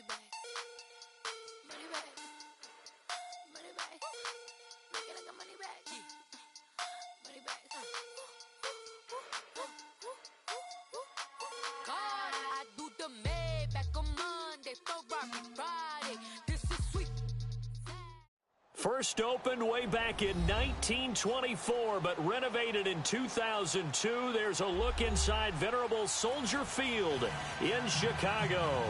Money back. Money back. Money back. Make it like a money back. Money back. God, I do the Maybach on Monday, Ferrari Friday. This is sweet. First opened way back in 1924, but renovated in 2002. There's a look inside venerable Soldier Field in Chicago.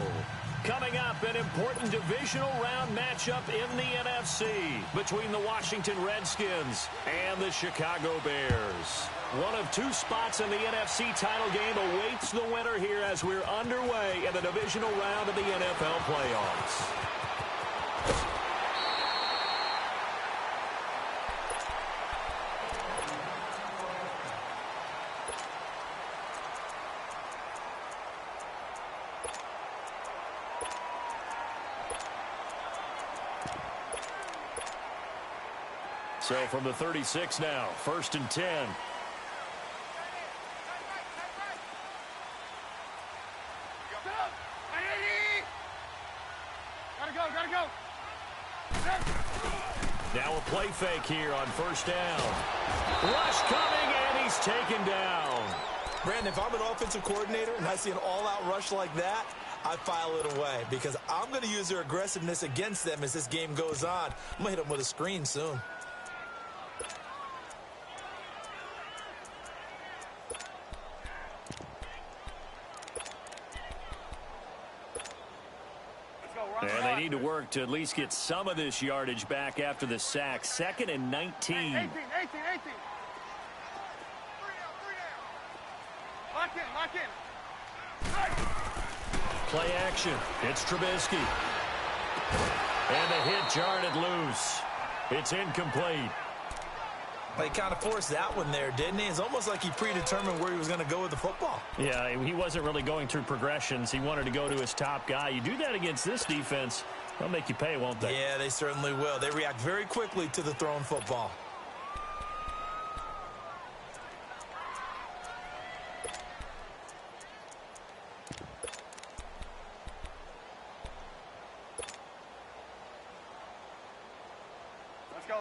Coming up, an important divisional round matchup in the NFC between the Washington Redskins and the Chicago Bears. One of two spots in the NFC title game awaits the winner here as we're underway in the divisional round of the NFL playoffs. So from the 36 now, 1st and 10. Gotta go. Now a play fake here on 1st down. Rush coming, and he's taken down. Brandon, if I'm an offensive coordinator and I see an all-out rush like that, I file it away because I'm going to use their aggressiveness against them as this game goes on. I'm going to hit them with a screen soon. And they need to work to at least get some of this yardage back after the sack. 2nd and 19. 18. Lock in. Play action. It's Trubisky. And the hit jarred it loose. It's incomplete. He kind of forced that one there, didn't he? It's almost like he predetermined where he was going to go with the football. Yeah, he wasn't really going through progressions. He wanted to go to his top guy. You do that against this defense, they'll make you pay, won't they? Yeah, they certainly will. They react very quickly to the thrown football.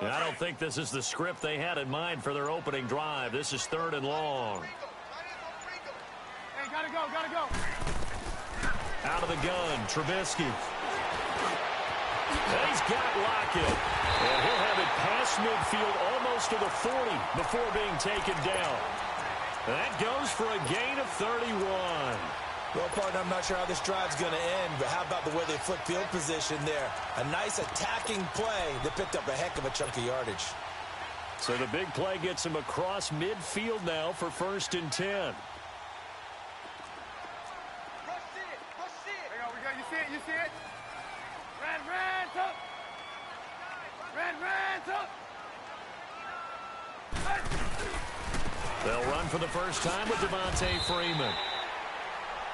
I don't think this is the script they had in mind for their opening drive. This is 3rd and long. Hey, gotta go. Out of the gun, Trubisky. And he's got Lockett. And he'll have it past midfield almost to the 40 before being taken down. That goes for a gain of 31. Well, partner, I'm not sure how this drive's going to end, but how about the way they flip field position there? A nice attacking play that picked up a heck of a chunk of yardage. So the big play gets him across midfield now for 1st and 10. There you go. You see it? Red, up. They'll run for the first time with Devontae Freeman.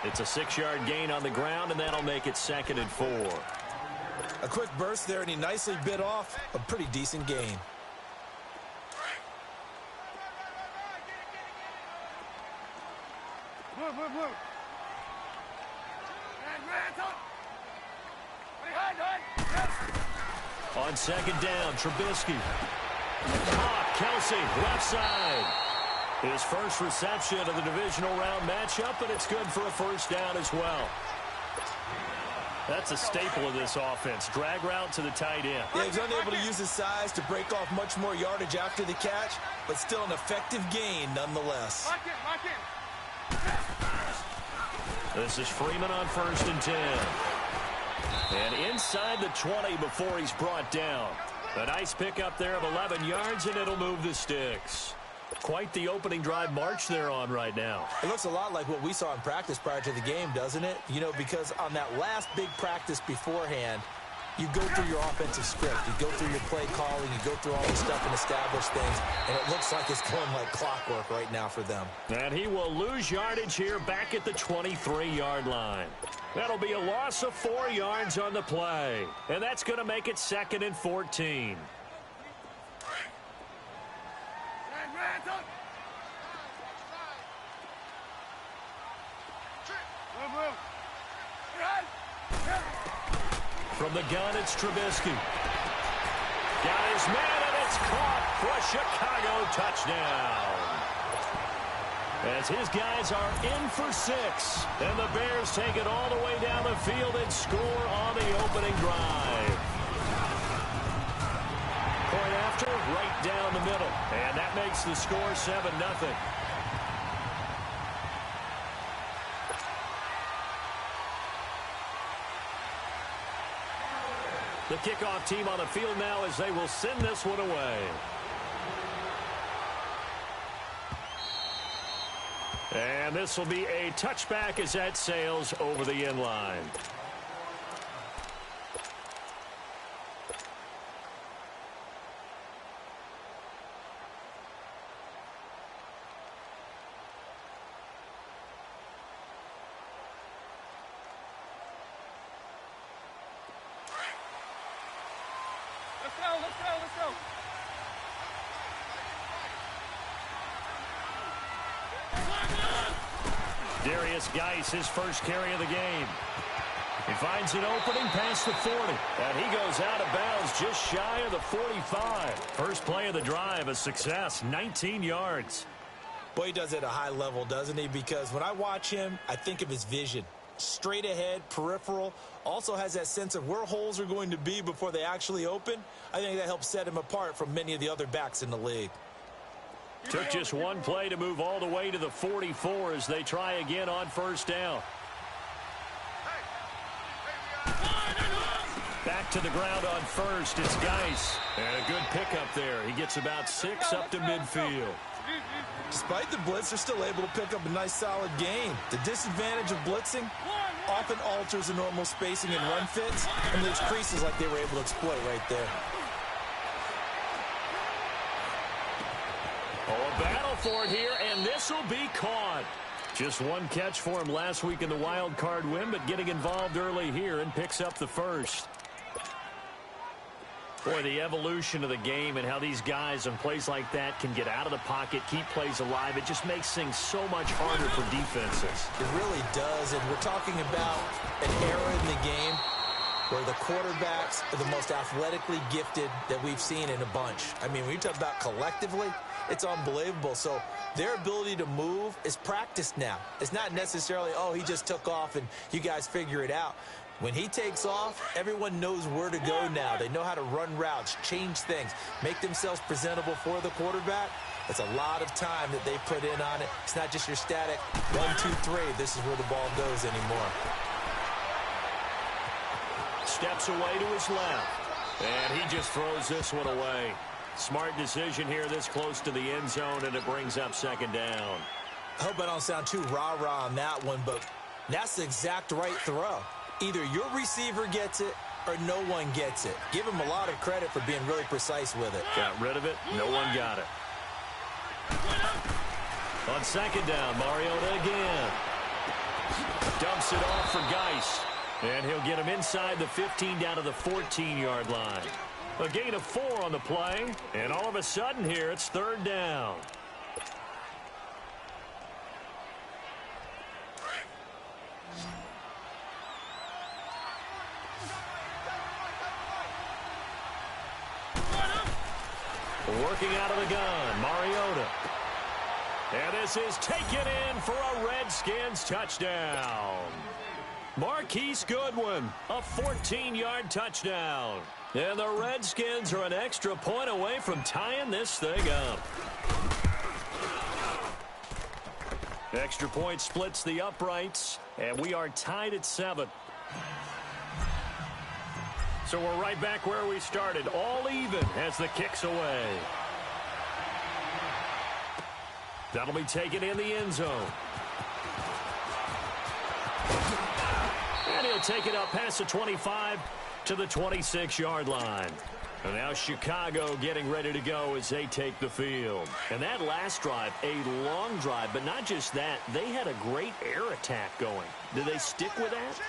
It's a 6-yard gain on the ground, and that'll make it 2nd and 4. A quick burst there, and he nicely bit off a pretty decent gain. Blue. Red, up. On 2nd down, Trubisky. Caught, Kelsey, left side. His first reception of the divisional round matchup, but it's good for a 1st down as well. That's a staple of this offense. Drag route to the tight end. Yeah, he's unable to use his size to break off much more yardage after the catch, but still an effective gain nonetheless. Lock in. This is Freeman on 1st and 10. And inside the 20 before he's brought down. A nice pickup there of 11 yards, and it'll move the sticks. Quite the opening drive march they're on right now. It looks a lot like what we saw in practice prior to the game, doesn't it? You know, because on that last big practice beforehand, you go through your offensive script. You go through your play calling. You go through all the stuff and establish things. And it looks like it's going like clockwork right now for them. And he will lose yardage here back at the 23-yard line. That'll be a loss of 4 yards on the play. And that's going to make it 2nd and 14. From the gun, it's Trubisky. Got his man, and it's caught for a Chicago touchdown. As his guys are in for 6. And the Bears take it all the way down the field and score on the opening drive. Point after, right down the middle. And that makes the score 7-0. The kickoff team on the field now as they will send this one away. And this will be a touchback as that sails over the end line. Let's go. Darius Geis, his first carry of the game. He finds an opening past the 40. And he goes out of bounds just shy of the 45. First play of the drive, a success, 19 yards. Boy, he does it at a high level, doesn't he? Because when I watch him, I think of his vision. Straight ahead, peripheral, also has that sense of where holes are going to be before they actually open. I think that helps set him apart from many of the other backs in the league. Took just one play to move all the way to the 44 as they try again on first down. Back to the ground on first, it's Geis. And a good pickup there. He gets about 6 up to midfield. Despite the blitz, they're still able to pick up a nice solid gain. The disadvantage of blitzing often alters the normal spacing and run fits and leaves creases like they were able to exploit right there. Oh, a battle for it here, and this will be caught. Just one catch for him last week in the wild card win, but getting involved early here and picks up the first. Boy, the evolution of the game and how these guys in plays like that can get out of the pocket, keep plays alive, it just makes things so much harder for defenses. It really does, and we're talking about an era in the game where the quarterbacks are the most athletically gifted that we've seen in a bunch. I mean, when you talk about collectively, it's unbelievable. So their ability to move is practiced now. It's not necessarily, oh, he just took off and you guys figure it out. When he takes off, everyone knows where to go now. They know how to run routes, change things, make themselves presentable for the quarterback. It's a lot of time that they put in on it. It's not just your static 1, 2, 3. This is where the ball goes anymore. Steps away to his left. And he just throws this one away. Smart decision here this close to the end zone, and it brings up second down. I hope I don't sound too rah-rah on that one, but that's the exact right throw. Either your receiver gets it or no one gets it. Give him a lot of credit for being really precise with it. Got rid of it. No one got it. On second down, Mariota again. Dumps it off for Geis. And he'll get him inside the 15 down to the 14-yard line. A gain of 4 on the play. And all of a sudden here, it's third down. Working out of the gun, Mariota. And this is taken in for a Redskins touchdown. Marquise Goodwin, a 14-yard touchdown. And the Redskins are an extra point away from tying this thing up. Extra point splits the uprights, and we are tied at 7. So we're right back where we started, all even as the kick's away. That'll be taken in the end zone. And he'll take it up past the 25 to the 26-yard line. And now Chicago getting ready to go as they take the field. And that last drive, a long drive, but not just that, they had a great air attack going. Did they stick with that?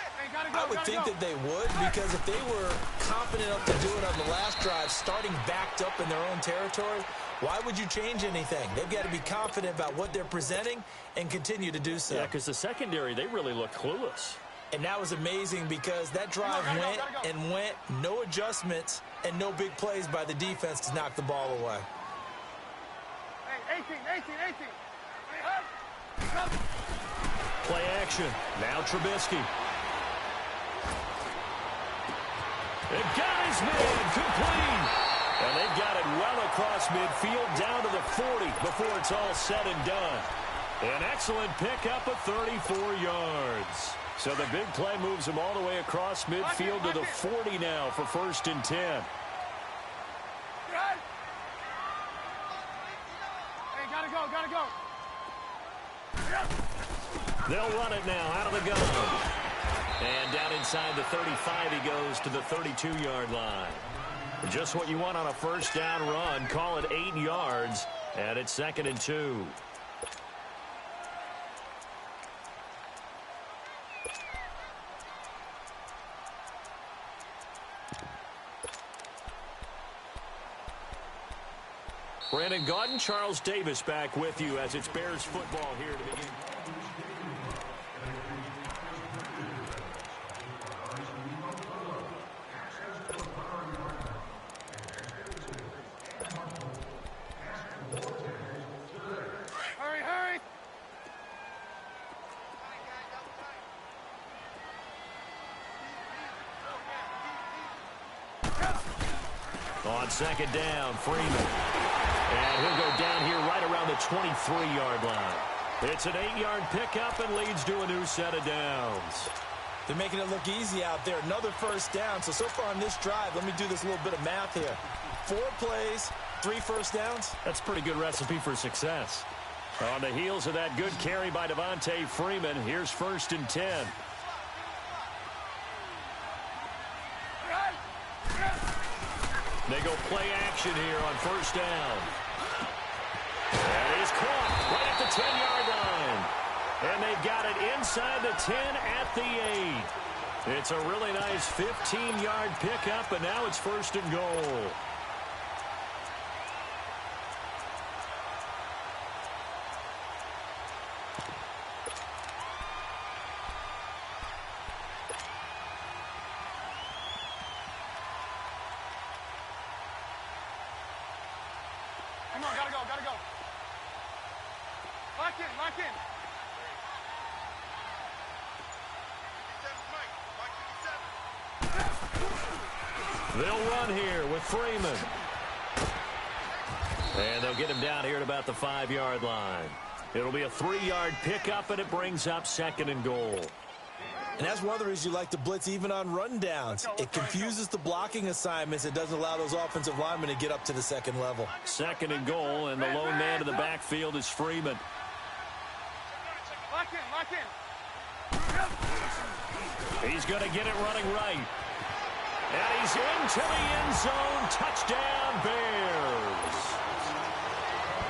I would think that they would, because if they were confident enough to do it on the last drive, starting backed up in their own territory, why would you change anything? They've got to be confident about what they're presenting and continue to do so. Yeah, because the secondary, they really look clueless. And that was amazing because that drive went, no adjustments, and no big plays by the defense to knock the ball away. Hey, 18. Play action. Now Trubisky. It got his man complete. And they've got it well across midfield down to the 40 before it's all said and done. An excellent pickup of 34 yards. So the big play moves him all the way across midfield to the 40 now for 1st and 10. Hey, gotta go. They'll run it now out of the gun. And down inside the 35 he goes to the 32-yard line. Just what you want on a first down run. Call it 8 yards. And it's 2nd and 2. Brandon Gaudin, Charles Davis back with you as it's Bears football here to begin. Hurry. On 2nd down, Freeman. And he'll go down here right around the 23-yard line. It's an 8-yard pickup and leads to a new set of downs. They're making it look easy out there. Another first down. So far on this drive, let me do this little bit of math here. 4 plays, 3 first downs. That's a pretty good recipe for success. On the heels of that good carry by Devontae Freeman, here's 1st and 10. They go play action here on 1st down. And he's caught right at the 10-yard line. And they've got it inside the 10 at the 8. It's a really nice 15-yard pickup, and now it's 1st and goal. Come on, gotta go. Lock in. They'll run here with Freeman. And they'll get him down here at about the 5-yard line. It'll be a 3-yard pickup, and it brings up 2nd and goal. And that's one of the reasons you like to blitz even on rundowns. It confuses the blocking assignments. It doesn't allow those offensive linemen to get up to the 2nd level. 2nd and goal, and the lone man in the backfield is Freeman. Lock in. He's going to get it running right. And he's into the end zone. Touchdown, Bears.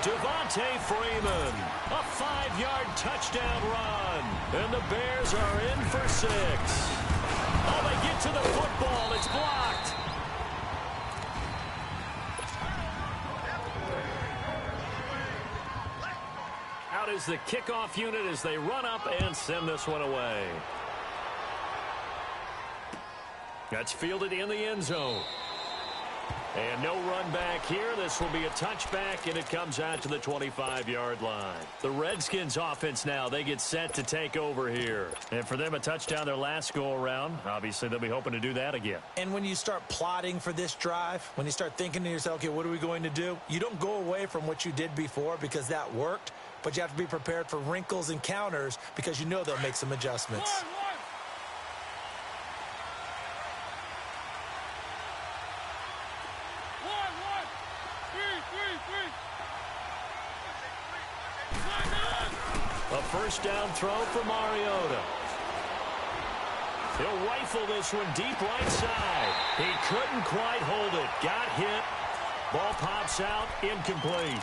Devontae Freeman, a 5-yard touchdown run. And the Bears are in for 6. Oh, they get to the football. It's blocked. Out is the kickoff unit as they run up and send this one away. That's fielded in the end zone. And no run back here. This will be a touchback, and it comes out to the 25-yard line. The Redskins offense now, they get set to take over here. And for them, a touchdown their last go-around. Obviously, they'll be hoping to do that again. And when you start plotting for this drive, when you start thinking to yourself, okay, what are we going to do? You don't go away from what you did before because that worked, but you have to be prepared for wrinkles and counters because you know they'll make some adjustments. A first down throw for Mariota. He'll rifle this one deep right side. He couldn't quite hold it. Got hit. Ball pops out. Incomplete.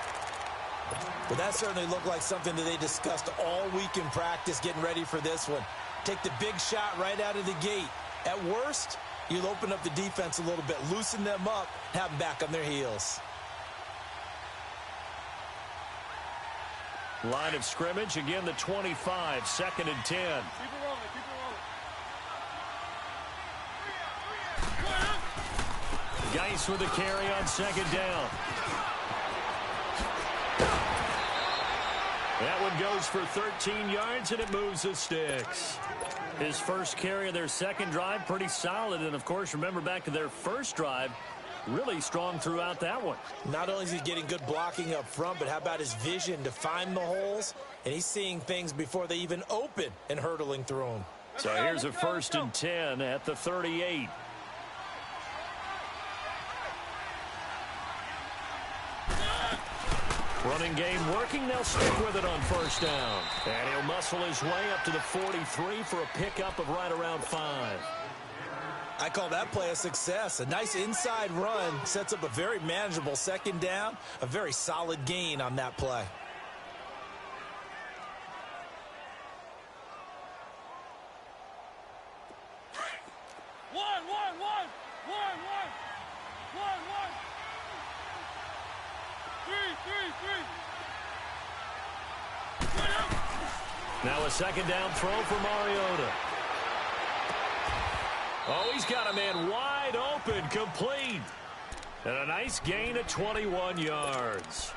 But that certainly looked like something that they discussed all week in practice getting ready for this one. Take the big shot right out of the gate. At worst, you'll open up the defense a little bit, loosen them up, have them back on their heels. Line of scrimmage, again the 25, 2nd and 10. Keep it rolling. Rice with a carry on second down. That one goes for 13 yards, and it moves the sticks. His first carry of their second drive, pretty solid. And, of course, remember back to their first drive, really strong throughout that one. Not only is he getting good blocking up front, but how about his vision to find the holes? And he's seeing things before they even open and hurdling through them. So here's a 1st and 10 at the 38. Running game working. They'll stick with it on 1st down. And he'll muscle his way up to the 43 for a pickup of right around 5. I call that play a success. A nice inside run sets up a very manageable second down. A very solid gain on that play. Now a second down throw for Mariota. Oh, he's got a man wide open, complete. And a nice gain of 21 yards.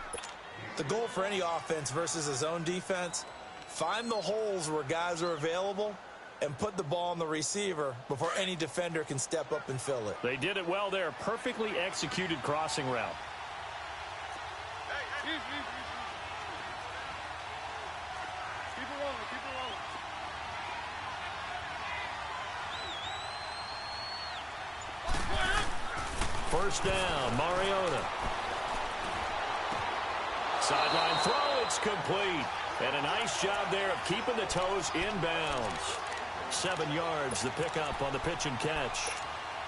The goal for any offense versus his own defense, find the holes where guys are available and put the ball on the receiver before any defender can step up and fill it. They did it well there. Perfectly executed crossing route. First down, Mariota. Sideline throw, it's complete. And a nice job there of keeping the toes inbounds. 7 yards, the pickup on the pitch and catch.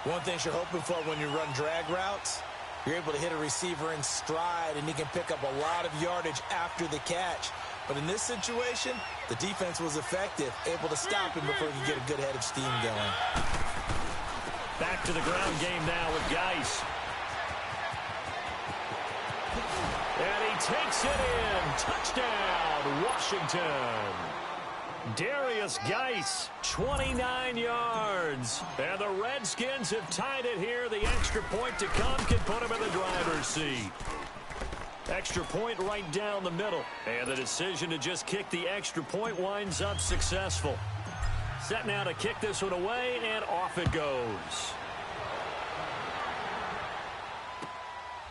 One thing you're hoping for when you run drag routes, you're able to hit a receiver in stride, and he can pick up a lot of yardage after the catch. But in this situation, the defense was effective, able to stop him before he could get a good head of steam going. Back to the ground game now with Geis. And he takes it in. Touchdown, Washington. Darius Geis, 29 yards. And the Redskins have tied it here. The extra point to come can put him in the driver's seat. Extra point right down the middle. And the decision to just kick the extra point winds up successful. Set now to kick this one away, and off it goes.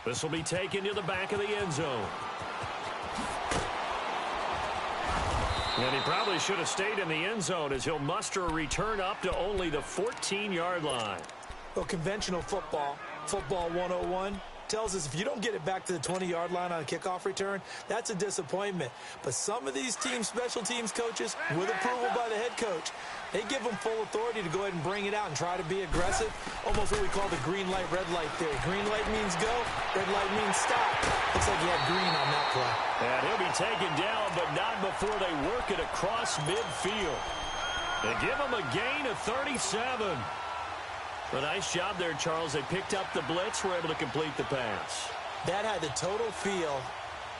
This will be taken to the back of the end zone. And he probably should have stayed in the end zone as he'll muster a return up to only the 14-yard line. Well, conventional football 101, tells us if you don't get it back to the 20-yard line on a kickoff return, that's a disappointment. But some of these teams, special teams coaches, with approval by the head coach, they give them full authority to go ahead and bring it out and try to be aggressive. Almost what we call the green light, red light theory. Green light means go, red light means stop. Looks like he had green on that play. And he'll be taken down, but not before they work it across midfield. They give him a gain of 37. A nice job there, Charles. They picked up the blitz, were able to complete the pass. That had the total feel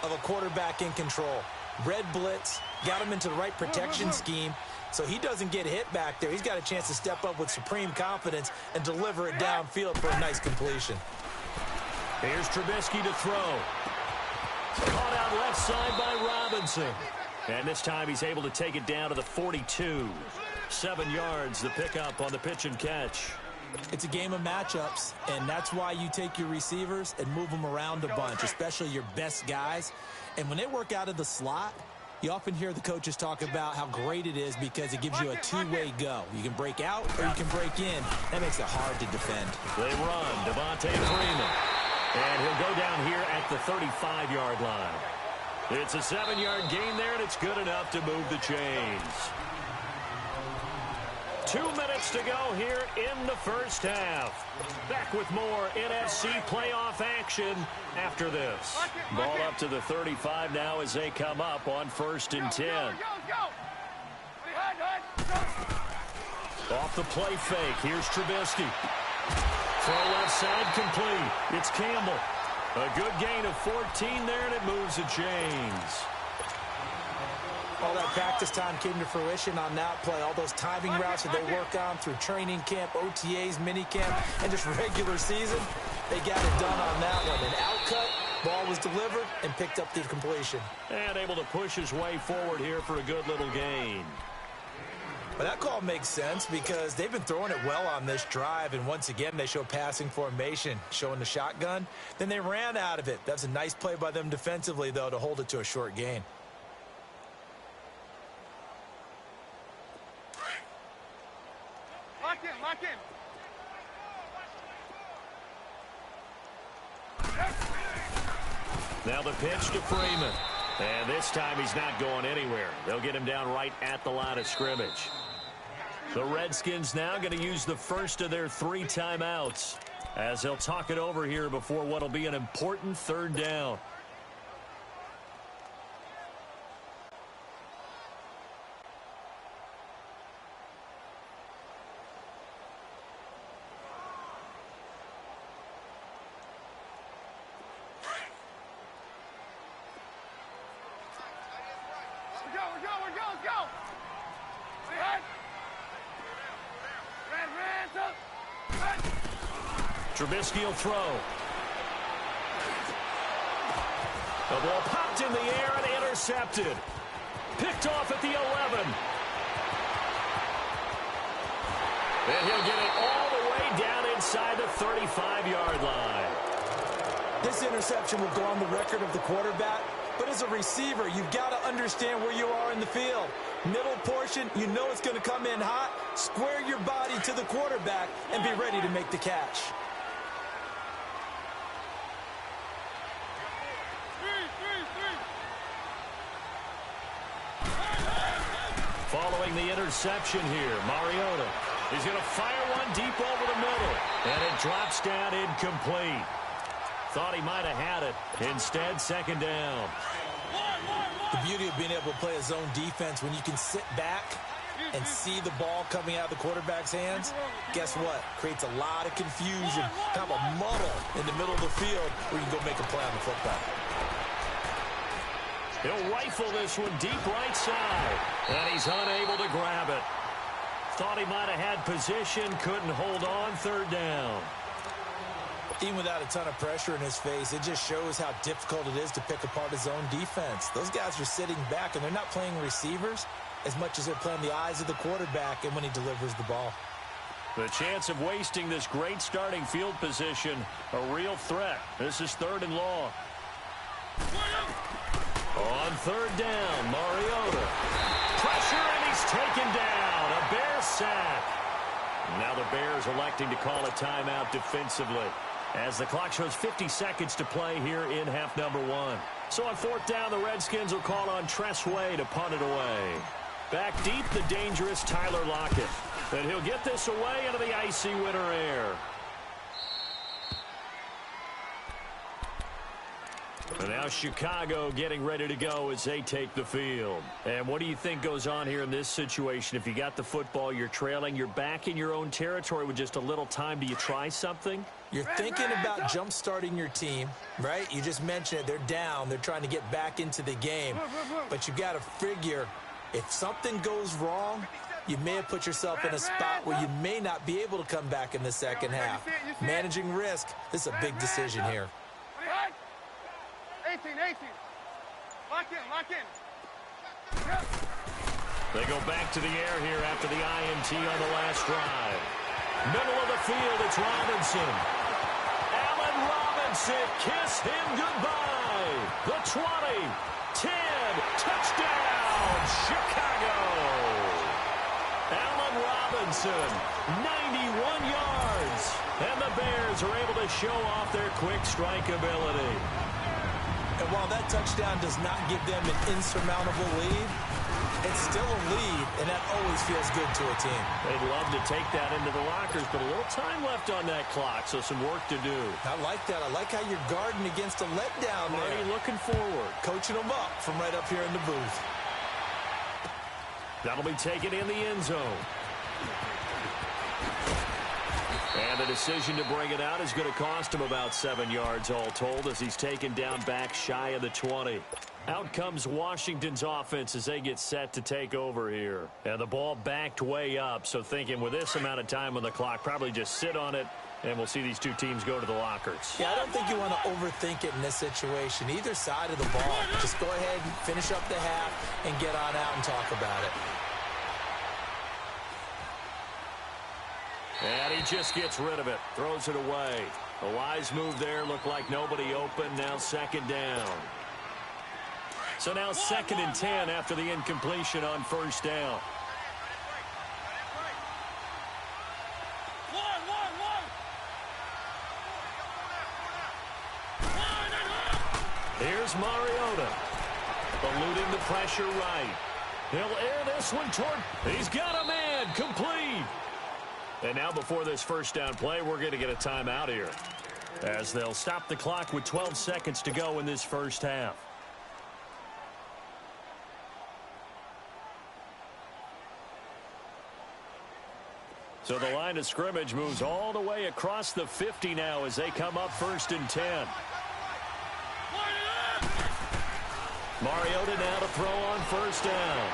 of a quarterback in control. Red blitz, got him into the right protection scheme, so he doesn't get hit back there. He's got a chance to step up with supreme confidence and deliver it downfield for a nice completion. Here's Trubisky to throw. Caught out left side by Robinson. And this time he's able to take it down to the 42. 7 yards, the pickup on the pitch and catch. It's a game of matchups, and that's why you take your receivers and move them around a bunch, especially your best guys. And when they work out of the slot, you often hear the coaches talk about how great it is because it gives you a two-way go. You can break out or you can break in. That makes it hard to defend. They run, Devontae Freeman. And he'll go down here at the 35-yard line. It's a 7-yard gain there, and it's good enough to move the chains. 2 minutes to go here in the first half. Back with more NFC playoff action after this. Ball up to the 35 now as they come up on 1st and 10. Off the play fake. Here's Trubisky. Throw left side complete. It's Campbell. A good gain of 14 there, and it moves the chains. All that practice time came to fruition on that play. All those timing routes that they work on through training camp, OTAs, minicamp, and just regular season. They got it done on that one. An outcut, ball was delivered, and picked up the completion. And able to push his way forward here for a good little gain. But that call makes sense because they've been throwing it well on this drive, and once again, they show passing formation, showing the shotgun. Then they ran out of it. That's a nice play by them defensively, though, to hold it to a short gain. Lock in, lock in. Now the pitch to Freeman. And this time he's not going anywhere. They'll get him down right at the line of scrimmage. The Redskins now going to use the first of their 3 timeouts as they'll talk it over here before what will be an important 3rd down. Let's go. Trubisky will throw. The ball popped in the air and intercepted. Picked off at the 11. And he'll get it all the way down inside the 35-yard line. This interception will go on the record of the quarterback, but as a receiver, you've got to understand where you are in the field. Middle portion, you know it's going to come in hot. Square your body to the quarterback and be ready to make the catch. Following the interception here, Mariota is going to fire one deep over the middle, and it drops down incomplete. Thought he might have had it. Instead, 2nd down. The beauty of being able to play a zone defense when you can sit back and see the ball coming out of the quarterback's hands, guess what? Creates a lot of confusion, kind of a muddle in the middle of the field where you can go make a play on the football. He'll rifle this one deep right side, and he's unable to grab it. Thought he might have had position, couldn't hold on, 3rd down. Even without a ton of pressure in his face, it just shows how difficult it is to pick apart his own defense. Those guys are sitting back, and they're not playing receivers as much as they're playing the eyes of the quarterback and when he delivers the ball. The chance of wasting this great starting field position, a real threat. This is 3rd and long. On 3rd down, Mariota. Pressure, and he's taken down. A Bear sack. Now the Bears electing to call a timeout defensively as the clock shows 50 seconds to play here in half number 1. So on 4th down, the Redskins will call on Tress Way to punt it away. Back deep, the dangerous Tyler Lockett. And he'll get this away into the icy winter air. And now Chicago getting ready to go as they take the field. And what do you think goes on here in this situation? If you got the football, you're trailing, you're back in your own territory with just a little time. Do you try something? You're thinking about jump-starting your team, right? You just mentioned it. They're down. They're trying to get back into the game. But you got to figure if something goes wrong, you may have put yourself in a spot where you may not be able to come back in the second half. Managing risk, this is a big decision here. 18. Lock in. They go back to the air here after the INT on the last drive. Middle of the field, it's Robinson. Allen Robinson, kiss him goodbye. The 20, 10, touchdown, Chicago. Allen Robinson, 91 yards. And the Bears are able to show off their quick strike ability. And while that touchdown does not give them an insurmountable lead, it's still a lead, and that always feels good to a team. They'd love to take that into the lockers, but a little time left on that clock, so some work to do. I like that. I like how you're guarding against a letdown there. Marty looking forward. Coaching them up from right up here in the booth. That'll be taken in the end zone. And the decision to bring it out is going to cost him about 7 yards all told as he's taken down back shy of the 20. Out comes Washington's offense as they get set to take over here. And the ball backed way up, so thinking with this amount of time on the clock, probably just sit on it And we'll see these two teams go to the lockers. Yeah, I don't think you want to overthink it in this situation. Either side of the ball. Just go ahead and finish up the half and get on out and talk about it. And he just gets rid of it. Throws it away. A wise move there. Looked like nobody open. Now second down. So now 2nd and 10 after the incompletion on first down. Here's Mariota. Eluding the pressure right. He'll air this one toward. He's got a man. Complete. And now before this first down play, we're going to get a timeout here, as they'll stop the clock with 12 seconds to go in this first half. So the line of scrimmage moves all the way across the 50 now as they come up 1st and 10. Mariota now to throw on first down.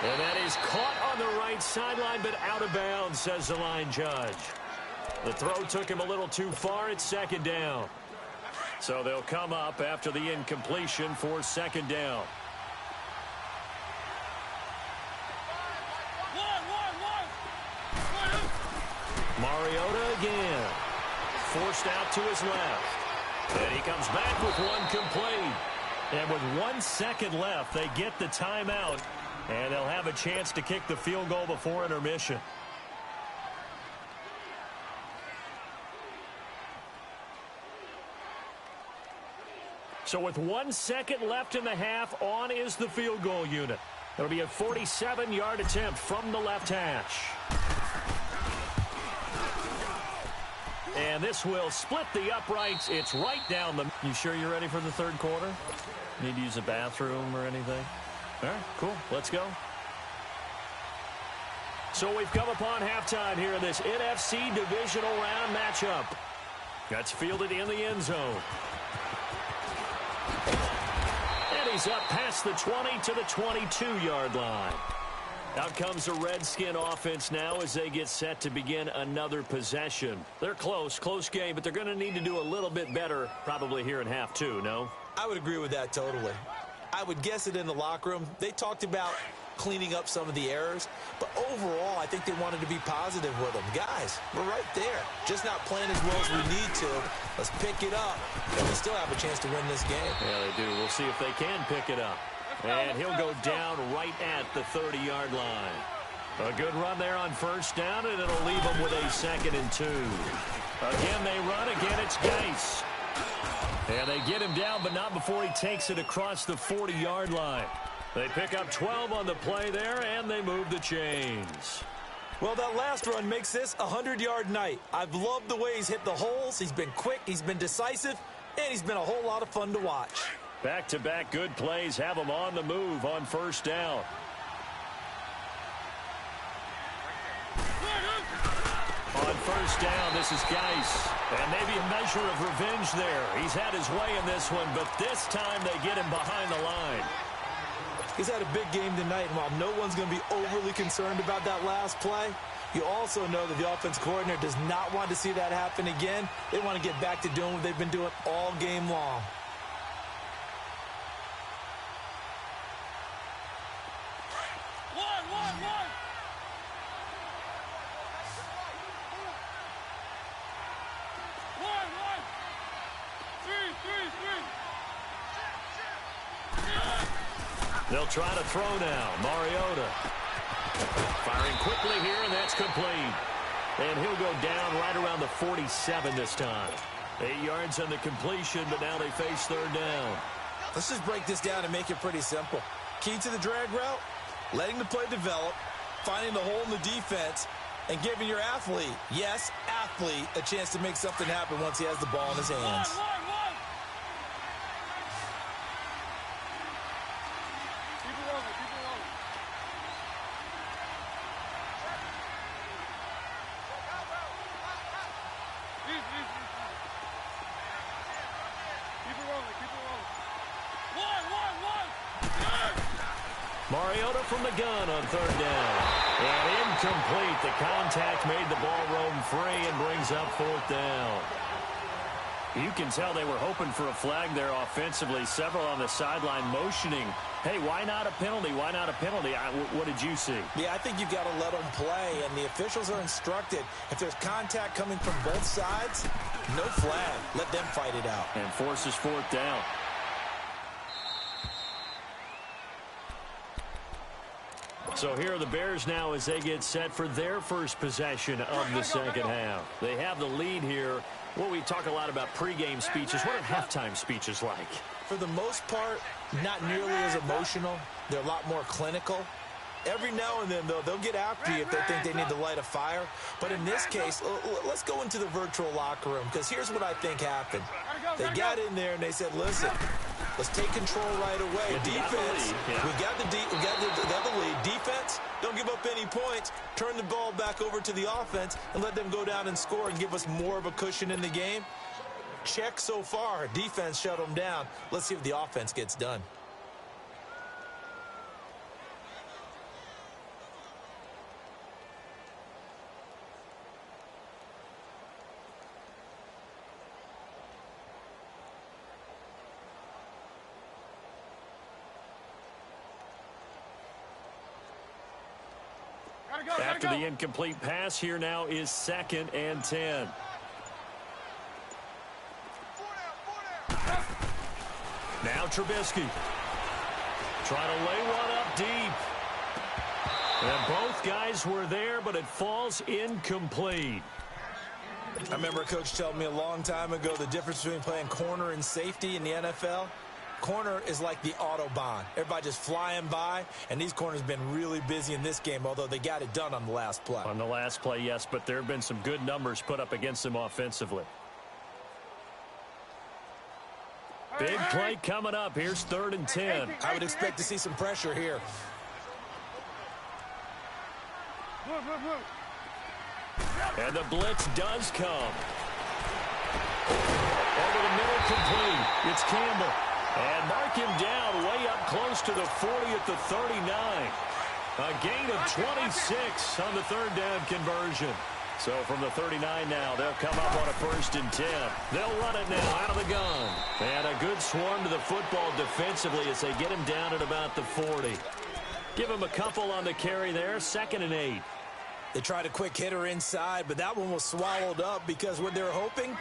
And that is caught on the right sideline, but out of bounds, says the line judge. The throw took him a little too far. It's 2nd down. So they'll come up after the incompletion for 2nd down. Mariota again. Forced out to his left. And he comes back with one complete. And with 1 second left, they get the timeout. And they'll have a chance to kick the field goal before intermission. So with 1 second left in the half, on is the field goal unit. It'll be a 47-yard attempt from the left hash. And this will split the uprights. It's right down the... You sure you're ready for the third quarter? Need to use a bathroom or anything? All right, cool. Let's go. So we've come upon halftime here in this NFC Divisional Round matchup. That's fielded in the end zone. And he's up past the 20 to the 22-yard line. Out comes the Redskin offense now as they get set to begin another possession. They're close game, but they're going to need to do a little bit better probably here in half two, no? I would agree with that totally. I would guess it in the locker room. They talked about cleaning up some of the errors, but overall, I think they wanted to be positive with them. Guys, we're right there. Just not playing as well as we need to. Let's pick it up, and we still have a chance to win this game. Yeah, they do. We'll see if they can pick it up. And he'll go down right at the 30-yard line. A good run there on first down, and it'll leave them with a 2nd and 2. Again, they run. Again, it's Geis. And they get him down, but not before he takes it across the 40-yard line. They pick up 12 on the play there, and they move the chains. Well, that last run makes this a 100-yard night. I've loved the way he's hit the holes. He's been quick, he's been decisive, and he's been a whole lot of fun to watch. Back-to-back good plays have him on the move on first down. On first down, this is Geis. And maybe a measure of revenge there. He's had his way in this one, but this time they get him behind the line. He's had a big game tonight, and while no one's going to be overly concerned about that last play, you also know that the offense coordinator does not want to see that happen again. They want to get back to doing what they've been doing all game long. They'll try to throw now. Mariota firing quickly here, and that's complete. And he'll go down right around the 47 this time. 8 yards on the completion, but now they face third down. Let's just break this down and make it pretty simple. Key to the drag route, letting the play develop, finding the hole in the defense, and giving your athlete, yes, athlete, a chance to make something happen once he has the ball in his hands. Mariota from the gun on third down. And incomplete. The contact made the ball roam free and brings up 4th down. You can tell they were hoping for a flag there offensively. Several on the sideline motioning, hey, why not a penalty? Why not a penalty? What did you see? Yeah, I think you've got to let them play, and the officials are instructed. If there's contact coming from both sides, no flag. Let them fight it out. And forces 4th down. So here are the Bears now as they get set for their first possession of the second half. They have the lead here. Well, we talk a lot about pregame speeches. What are halftime speeches like? For the most part, not nearly as emotional. They're a lot more clinical. Every now and then, though, they'll get after you if they think they need to light a fire. But in this case, let's go into the virtual locker room, because here's what I think happened. They got in there and they said, listen, let's take control right away. Defense, we got the lead. Defense, don't give up any points. Turn the ball back over to the offense and let them go down and score and give us more of a cushion in the game. Check so far. Defense shut them down. Let's see if the offense gets done. After the incomplete pass, here now is 2nd and 10. Now Trubisky. Trying to lay one up deep. And both guys were there, but it falls incomplete. I remember a coach telling me a long time ago the difference between playing corner and safety in the NFL. Corner is like the Autobahn. Everybody just flying by, and these corners have been really busy in this game, although they got it done on the last play. On the last play, yes, but there have been some good numbers put up against them offensively. Big play coming up. Here's 3rd and 10. I would expect to see some pressure here. And the blitz does come. Over the middle, complete. It's Campbell. And mark him down way up close to the 40 at the 39. A gain of 26 on the 3rd down conversion. So from the 39 now, they'll come up on a 1st and 10. They'll run it now out of the gun. And a good swarm to the football defensively as they get him down at about the 40. Give him a couple on the carry there. 2nd and 8. They tried a quick hitter inside, but that one was swallowed up because what they're hoping,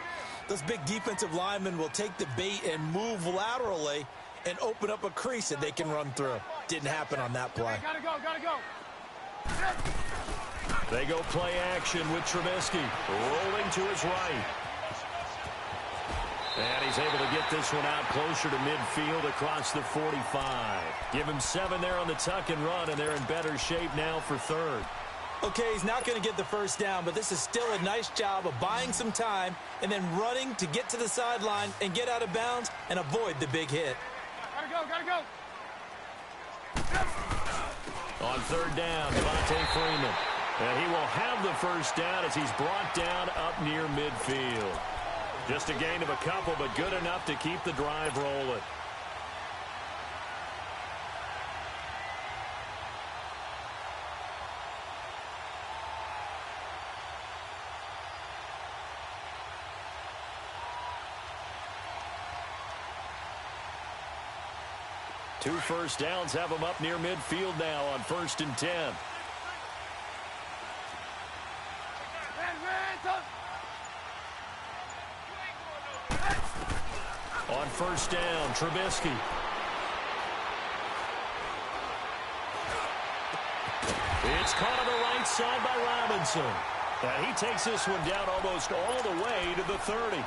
those big defensive linemen will take the bait and move laterally and open up a crease that they can run through. Didn't happen on that play. Gotta go. They go play action with Trubisky. Rolling to his right. And he's able to get this one out closer to midfield across the 45. Give him 7 there on the tuck and run, and they're in better shape now for 3rd. Okay, he's not going to get the 1st down, but this is still a nice job of buying some time and then running to get to the sideline and get out of bounds and avoid the big hit. Gotta go. On 3rd down, Devontae Freeman. And he will have the 1st down as he's brought down up near midfield. Just a gain of a couple, but good enough to keep the drive rolling. Two 1st downs have them up near midfield now on 1st and 10. On 1st down, Trubisky. It's caught on the right side by Robinson. And he takes this one down almost all the way to the 30.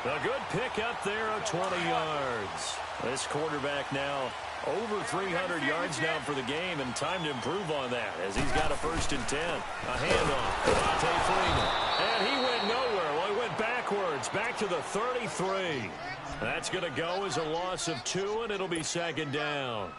A good pick up there of 20 yards. This quarterback now over 300 yards now for the game, and time to improve on that as he's got a 1st and 10. A handoff. Devontae Freeman. And he went nowhere. Well, he went backwards. Back to the 33. That's going to go as a loss of 2, and it'll be 2nd down.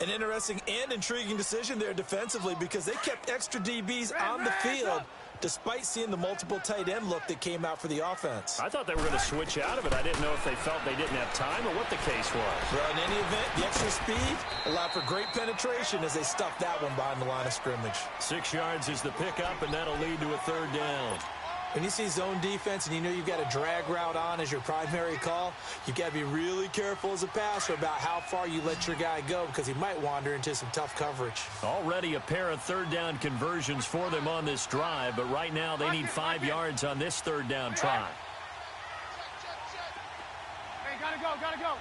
An interesting and intriguing decision there defensively because they kept extra DBs on the field, despite seeing the multiple tight end look that came out for the offense. I thought they were going to switch out of it. I didn't know if they felt they didn't have time or what the case was. Well, in any event, the extra speed allowed for great penetration as they stuffed that one behind the line of scrimmage. 6 yards is the pickup, and that'll lead to a third down. When you see zone defense and you know you've got a drag route on as your primary call, you've got to be really careful as a passer about how far you let your guy go because he might wander into some tough coverage. Already a pair of third down conversions for them on this drive, but right now they need 5 yards on this third down try. Hey, gotta go, gotta go.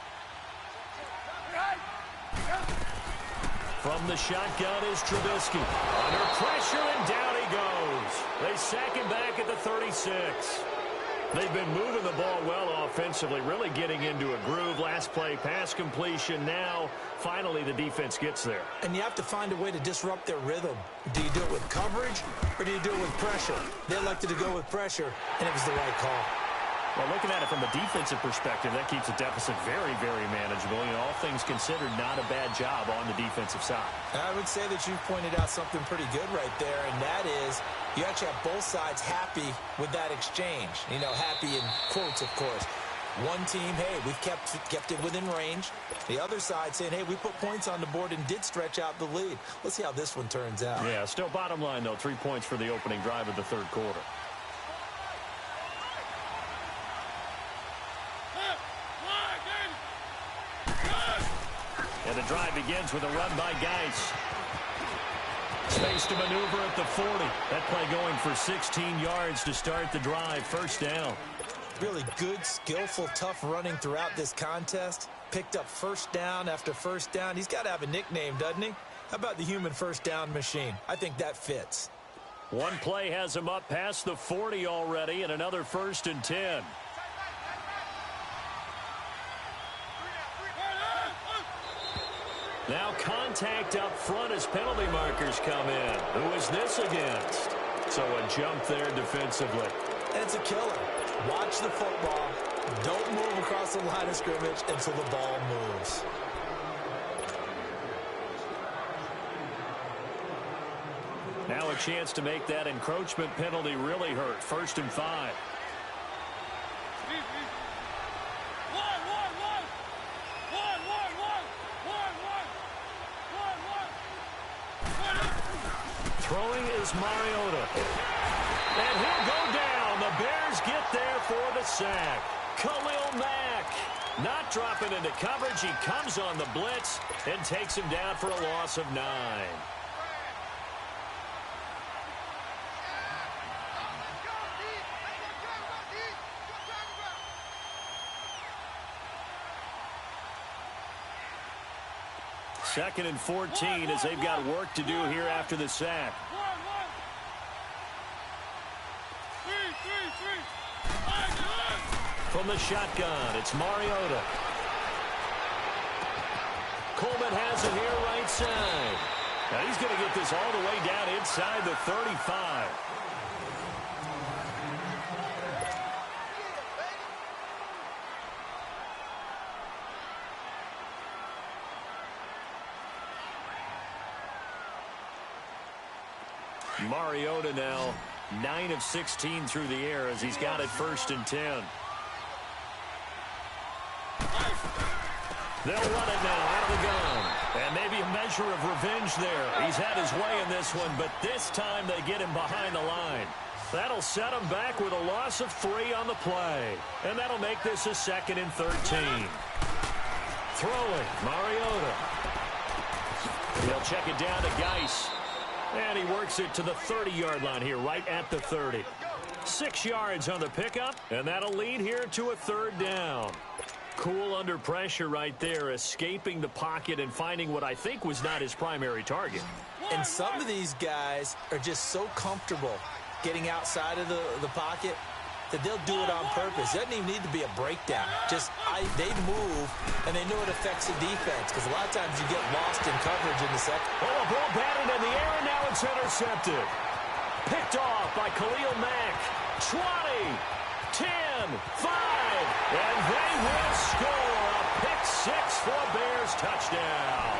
From the shotgun is Trubisky. Under pressure, and down he goes. They sack him back at the 36. They've been moving the ball well offensively, really getting into a groove. Last play, pass completion. Now, finally, the defense gets there. And you have to find a way to disrupt their rhythm. Do you do it with coverage, or do you do it with pressure? They elected to go with pressure, and it was the right call. Well, looking at it from a defensive perspective, that keeps the deficit very, very manageable. You know, all things considered, not a bad job on the defensive side. I would say that you pointed out something pretty good right there, and that is you actually have both sides happy with that exchange. You know, happy in quotes, of course. One team, hey, we've kept it within range. The other side saying, hey, we put points on the board and did stretch out the lead. Let's see how this one turns out. Yeah, still bottom line, though, 3 points for the opening drive of the third quarter. And the drive begins with a run by Geis. Space to maneuver at the 40. That play going for 16 yards to start the drive. First down. Really good, skillful, tough running throughout this contest. Picked up first down after first down. He's got to have a nickname, doesn't he? How about the human first down machine? I think that fits. One play has him up past the 40 already, and another 1st and 10. Now contact up front as penalty markers come in. Who is this against? So a jump there defensively. And it's a killer. Watch the football. Don't move across the line of scrimmage until the ball moves. Now a chance to make that encroachment penalty really hurt. 1st and 5. Throwing is Mariota. And he'll go down. The Bears get there for the sack. Khalil Mack not dropping into coverage. He comes on the blitz and takes him down for a loss of 9. Second and 14 as they've got work to do here after the sack. From the shotgun, it's Mariota. Coleman has it here right side. Now he's going to get this all the way down inside the 35. Mariota now 9 of 16 through the air as he's got it 1st and 10. They'll run it now out of the gun. And maybe a measure of revenge there. He's had his way in this one, but this time they get him behind the line. That'll set him back with a loss of 3 on the play. And that'll make this a 2nd and 13. Throwing, Mariota. They'll check it down to Geis. And he works it to the 30-yard line here, right at the 30. 6 yards on the pickup, and that'll lead here to a 3rd down. Cool under pressure right there, escaping the pocket and finding what I think was not his primary target. And some of these guys are just so comfortable getting outside of the pocket that they'll do it on purpose. It doesn't even need to be a breakdown. Just they move, and they know it affects the defense because a lot of times you get lost in coverage in the second. Oh, a ball batted in the air, and now it's intercepted. Picked off by Khalil Mack. 20, 10, 5, and they will score a pick 6 for a Bears touchdown.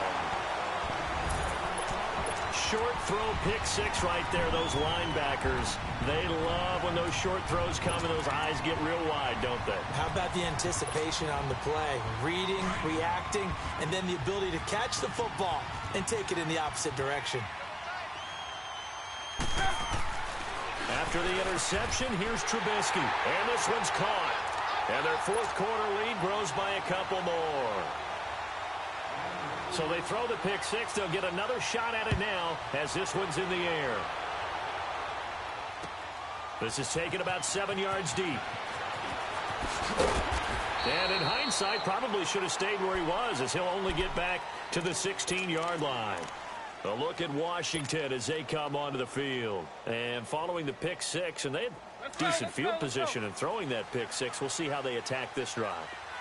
short throw pick six right there. Those linebackers, they love when those short throws come and those eyes get real wide, don't they? How about the anticipation on the play? Reading, reacting, and then the ability to catch the football and take it in the opposite direction. After the interception, here's Trubisky. And this one's caught. And their fourth quarter lead grows by a couple more. So they throw the pick six. They'll get another shot at it now as this one's in the air. This is taken about 7 yards deep. And in hindsight, probably should have stayed where he was, as he'll only get back to the 16-yard line. A look at Washington as they come onto the field. And following the pick six, and they had decent field position in throwing that pick six. We'll see how they attack this drive.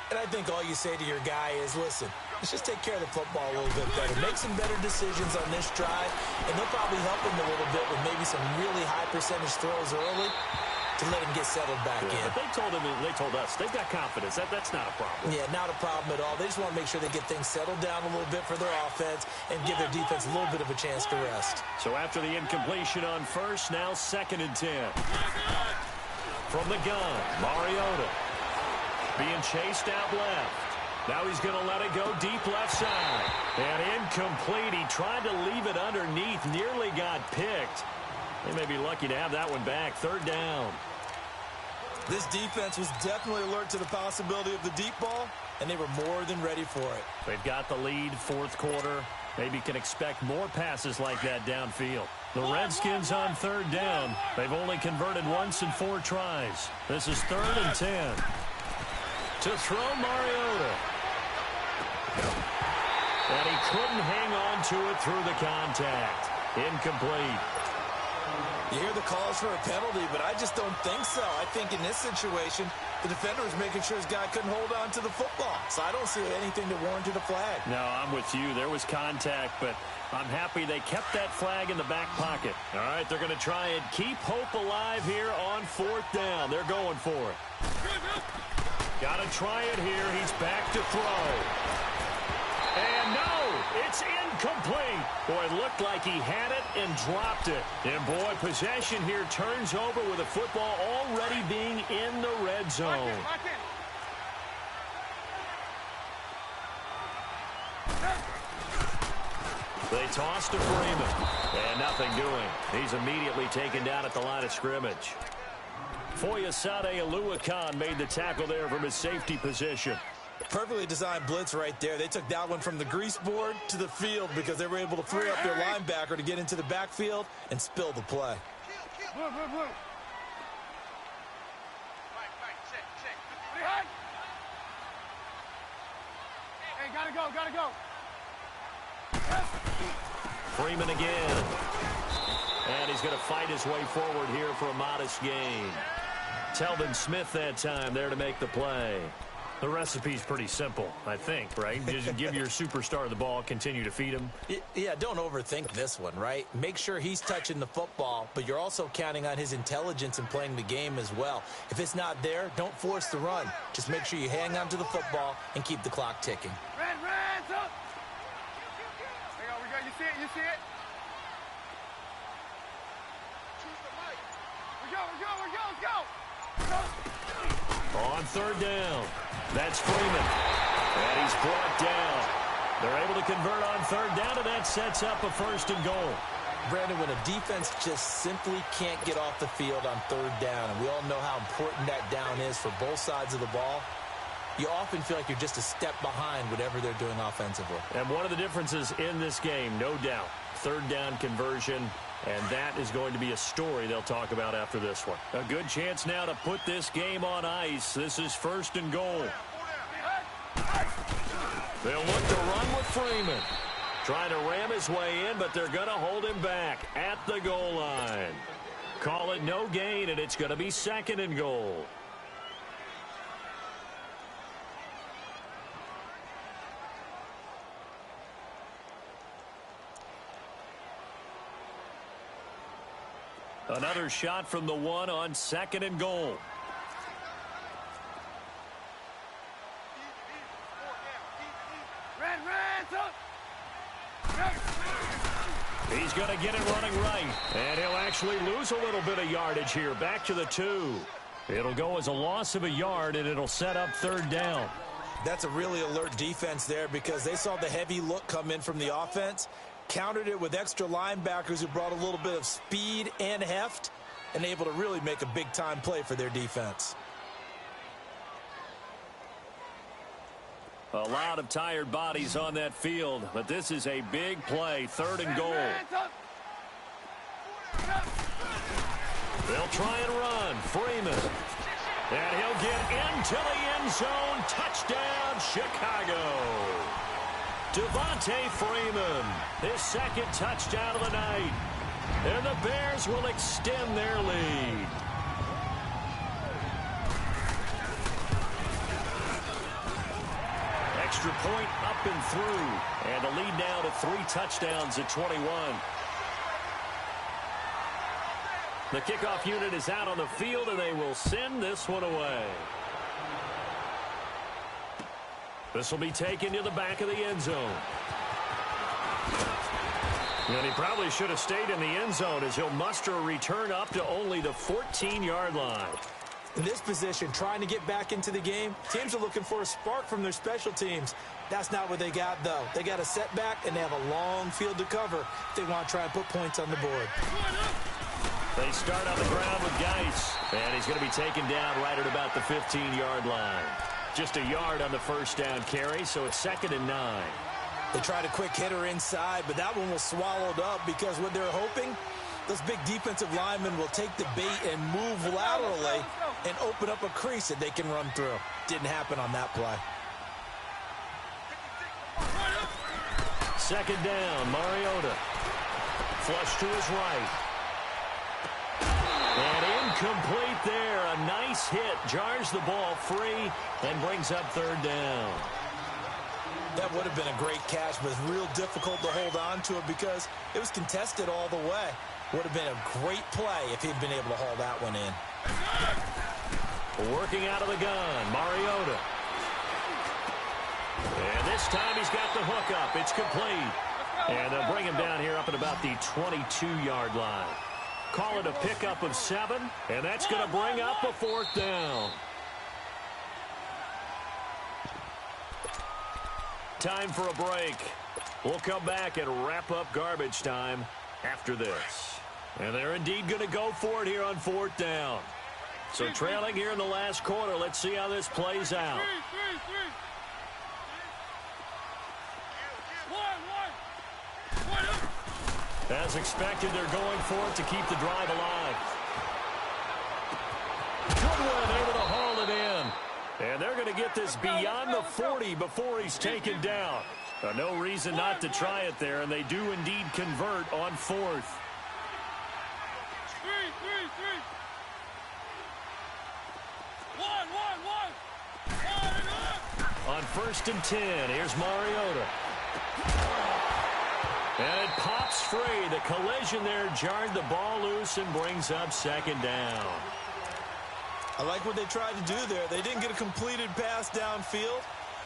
And I think all you say to your guy is, listen, let's just take care of the football a little bit better. Make some better decisions on this drive, and they'll probably help him a little bit with maybe some really high percentage throws early to let him get settled back in. But they told us they've got confidence. That's not a problem. Yeah, not a problem at all. They just want to make sure they get things settled down a little bit for their offense and give their defense a little bit of a chance to rest. So after the incompletion on first, now 2nd and 10. From the gun, Mariota being chased out left. Now he's going to let it go deep left side. And incomplete. He tried to leave it underneath, nearly got picked. They may be lucky to have that one back. 3rd down. This defense was definitely alert to the possibility of the deep ball, and they were more than ready for it. They've got the lead, 4th quarter. Maybe can expect more passes like that downfield. The Redskins on 3rd down. They've only converted once in 4 tries. This is 3rd and 10. To throw Mariota. And he couldn't hang on to it through the contact. Incomplete. You hear the calls for a penalty, but I just don't think so. I think in this situation, the defender was making sure his guy couldn't hold on to the football. So I don't see anything that warranted a flag. No, I'm with you. There was contact, but I'm happy they kept that flag in the back pocket. All right, they're going to try and keep hope alive here on 4th down. They're going for it. Got to try it here. He's back to throw. And no, it's incomplete. Boy, it looked like he had it and dropped it. And boy, possession here turns over with the football already being in the red zone. They toss to Freeman. And nothing doing. He's immediately taken down at the line of scrimmage. Foyesade Aluakan made the tackle there from his safety position. Perfectly designed blitz right there. They took that one from the grease board to the field because they were able to free up their linebacker to get into the backfield and spill the play. Blue. Hey, gotta go. Freeman again. And he's going to fight his way forward here for a modest gain. Telvin Smith that time there to make the play. The recipe's pretty simple, I think, right? Just give your superstar the ball, continue to feed him. Yeah, don't overthink this one, right? Make sure he's touching the football, but you're also counting on his intelligence in playing the game as well. If it's not there, don't force the run. Just make sure you hang on to the football and keep the clock ticking. Red, up! We go. You see it? We go, let's go! On 3rd down, that's Freeman. And he's brought down. They're able to convert on 3rd down, and that sets up a 1st and goal. Brandon, when a defense just simply can't get off the field on 3rd down, and we all know how important that down is for both sides of the ball, you often feel like you're just a step behind whatever they're doing offensively. And one of the differences in this game, no doubt, 3rd down conversion, and that is going to be a story they'll talk about after this one. A good chance now to put this game on ice. This is 1st and goal. They'll look to run with Freeman. Trying to ram his way in, but they're going to hold him back at the goal line. Call it no gain, and it's going to be 2nd and goal. Another shot from the 1 on 2nd and goal. He's going to get it running right. And he'll actually lose a little bit of yardage here. Back to the 2. It'll go as a loss of a yard, and it'll set up 3rd down. That's a really alert defense there because they saw the heavy look come in from the offense, countered it with extra linebackers who brought a little bit of speed and heft, and able to really make a big-time play for their defense. A lot of tired bodies on that field, but this is a big play, 3rd and goal. They'll try and run. Freeman. And he'll get into the end zone. Touchdown, Chicago. Devontae Freeman, his 2nd touchdown of the night. And the Bears will extend their lead. Extra point up and through. And the lead now to 3 touchdowns at 21. The kickoff unit is out on the field, and they will send this one away. This will be taken to the back of the end zone. And he probably should have stayed in the end zone as he'll muster a return up to only the 14-yard line. In this position, trying to get back into the game, teams are looking for a spark from their special teams. That's not what they got, though. They got a setback, and they have a long field to cover if they want to try and put points on the board. They start on the ground with Geis, and he's going to be taken down right at about the 15-yard line. Just a yard on the 1st down carry, so it's 2nd and 9. They tried a quick hitter inside, but that one was swallowed up because what they're hoping, those big defensive linemen will take the bait and move laterally and open up a crease that they can run through. Didn't happen on that play. 2nd down, Mariota. Flush to his right. And incomplete there. A nice hit. Jars the ball free and brings up 3rd down. That would have been a great catch, but real difficult to hold on to it because it was contested all the way. Would have been a great play if he'd been able to haul that one in. Working out of the gun, Mariota. And this time he's got the hook up. It's complete. And they'll bring him down here up at about the 22-yard line. Call it a pickup of 7, and that's going to bring up a 4th down. Time for a break. We'll come back and wrap up garbage time after this. And they're indeed going to go for it here on 4th down. So trailing here in the last quarter, let's see how this plays out. As expected, they're going for it to keep the drive alive. Goodwin able to haul it in. And they're going to get this beyond the 40 before he's taken down. No reason not to try it there, and they do indeed convert on 4th. On 1st and 10, here's Mariota. And it pops free. The collision there jarred the ball loose and brings up 2nd down. I like what they tried to do there. They didn't get a completed pass downfield,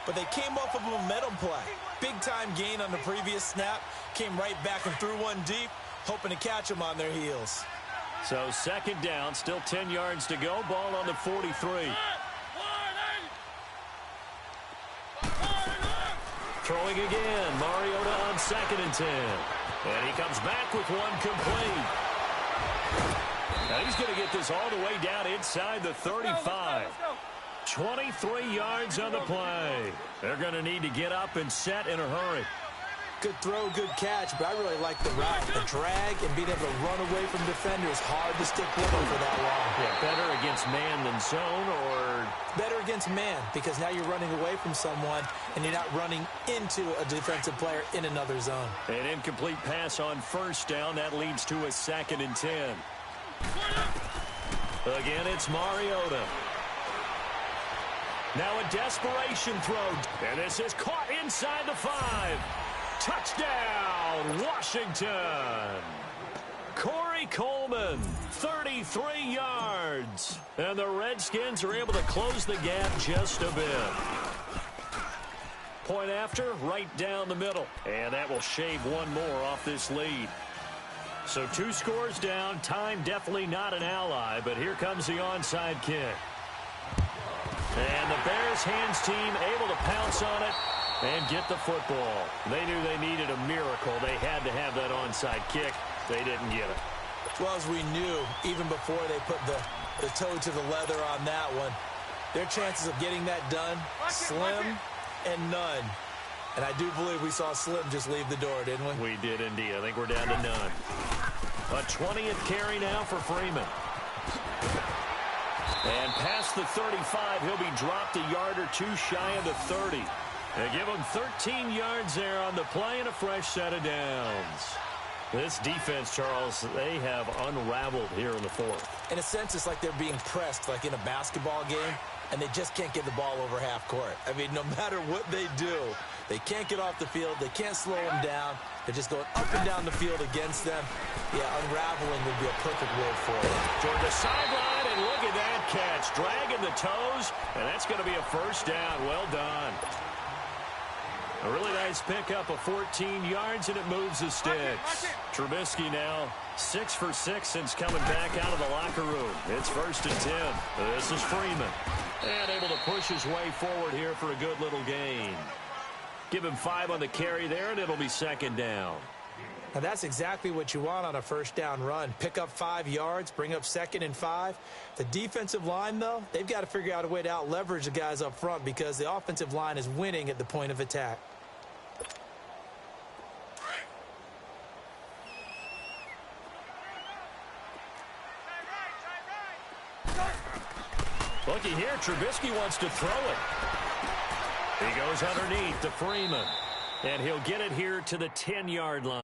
but they came off of a momentum play. Big-time gain on the previous snap. Came right back and threw one deep, hoping to catch them on their heels. So 2nd down, still 10 yards to go. Ball on the 43. Throwing again, Mariota on 2nd and 10. And he comes back with one complete. Now he's going to get this all the way down inside the 35. 23 yards on the play. They're going to need to get up and set in a hurry. Good throw, good catch, but I really like the route, the drag, and being able to run away from defenders. Hard to stick with them for that long. Yeah, better against man than zone, or better against man, because now you're running away from someone, and you're not running into a defensive player in another zone. An incomplete pass on 1st down. That leads to a 2nd and 10. Again, it's Mariota. Now a desperation throw, and this is caught inside the 5. Touchdown, Washington. Corey Coleman, 33 yards. And the Redskins are able to close the gap just a bit. Point after, right down the middle. And that will shave one more off this lead. So 2 scores down. Time definitely not an ally, but here comes the onside kick. And the Bears hands team able to pounce on it and get the football. They knew they needed a miracle. They had to have that onside kick. They didn't get it. Well, as we knew, even before they put the toe to the leather on that one, their chances of getting that done, slim and none. And I do believe we saw Slim just leave the door, didn't we? We did indeed. I think we're down to none. A 20th carry now for Freeman. And past the 35, he'll be dropped a yard or 2 shy of the 30. They give him 13 yards there on the play and a fresh set of downs. This defense, Charles, they have unraveled here in the 4th. In a sense, it's like they're being pressed like in a basketball game, and they just can't get the ball over half court. I mean, no matter what they do, they can't get off the field. They can't slow them down. They're just going up and down the field against them. Yeah, unraveling would be a perfect word for it. Toward the sideline, and look at that catch. Dragging the toes, and that's going to be a first down. Well done. A really nice pickup of 14 yards, and it moves the sticks. Trubisky now 6 for 6 since coming back out of the locker room. It's 1st and 10. This is Freeman. And able to push his way forward here for a good little gain. Give him 5 on the carry there, and it'll be 2nd down. Now, that's exactly what you want on a first down run. Pick up 5 yards, bring up 2nd and 5. The defensive line, though, they've got to figure out a way to out-leverage the guys up front because the offensive line is winning at the point of attack. Looky here, Trubisky wants to throw it. He goes underneath to Freeman. And he'll get it here to the 10-yard line.